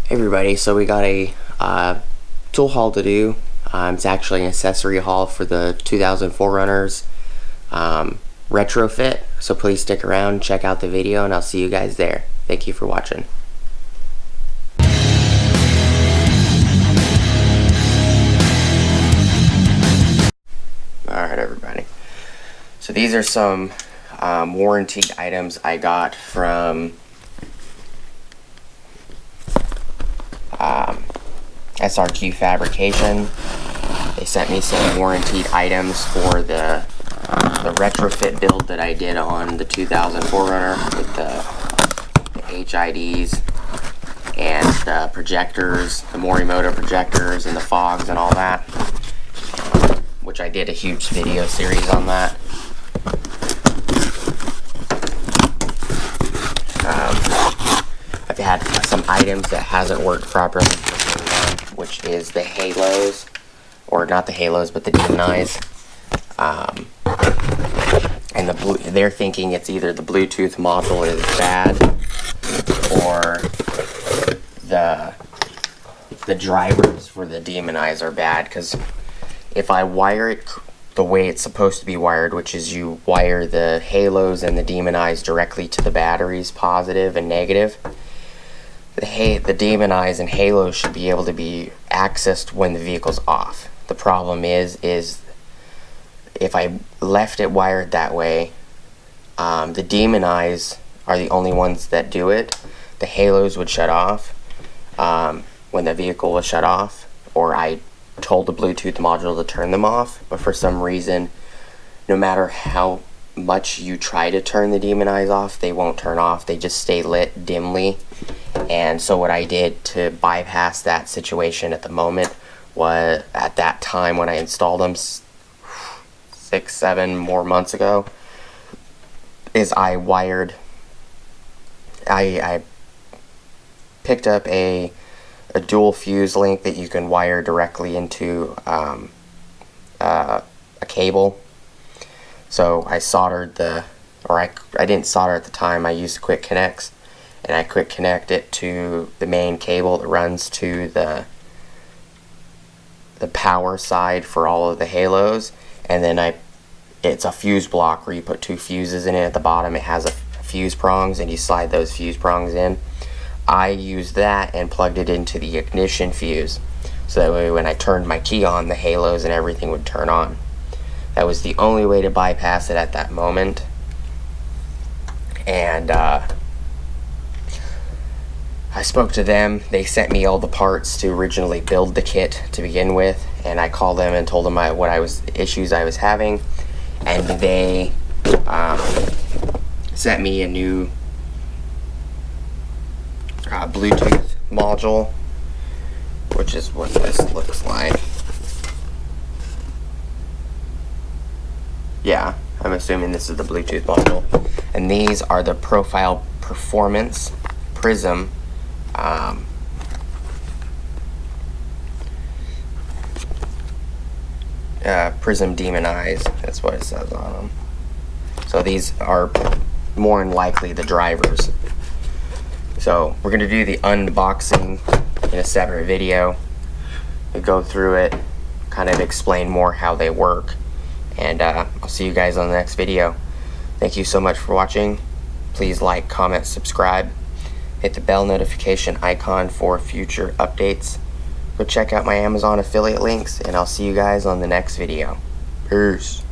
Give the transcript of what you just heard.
Hey everybody, so we got a tool haul to do. It's actually an accessory haul for the 2004 runners retrofit, so please stick around, check out the video, and I'll see you guys there. Thank you for watching. Alright everybody, so these are some warranted items I got from SRQ Fabrication. They sent me some warranted items for the retrofit build that I did on the 2004 runner with the HIDs and the projectors, the Morimoto projectors and the fogs and all that, which I did a huge video series on that. I've had some items that hasn't worked properly, which is the halos, or not the halos, but the demonize. And they're thinking it's either the Bluetooth module is bad, or the drivers for the demonize are bad. Because if I wire it the way it's supposed to be wired, which is you wire the halos and the demonize directly to the batteries, positive and negative, the demonize and halos should be able to be accessed when the vehicle's off. The problem is if I left it wired that way, the demonize are the only ones that do it. The halos would shut off when the vehicle was shut off, or I told the Bluetooth module to turn them off, but for some reason, no matter how much you try to turn the demonize off, they won't turn off. They just stay lit dimly. And so what I did to bypass that situation at the moment was, at that time when I installed them 6-7 more months ago, is I picked up a dual fuse link that you can wire directly into a cable. So I soldered I didn't solder at the time, I used quick connects, and I quick connect it to the main cable that runs to the power side for all of the halos, and then it's a fuse block where you put 2 fuses in it. At the bottom it has a fuse prongs, and you slide those fuse prongs in. I used that and plugged it into the ignition fuse, so that way when I turned my key on, the halos and everything would turn on. That was the only way to bypass it at that moment. And I spoke to them. They sent me all the parts to originally build the kit to begin with, and I called them and told them issues I was having, and they sent me a new Bluetooth module, which is what this looks like. Yeah, I'm assuming this is the Bluetooth module. And these are the Profile Performance Prism Prism Demonize. That's what it says on them. So these are more than likely the drivers. So we're going to do the unboxing in a separate video. We go through it, kind of explain more how they work. And I'll see you guys on the next video. Thank you so much for watching. Please like, comment, subscribe. Hit the bell notification icon for future updates. Go check out my Amazon affiliate links, and I'll see you guys on the next video. Peace.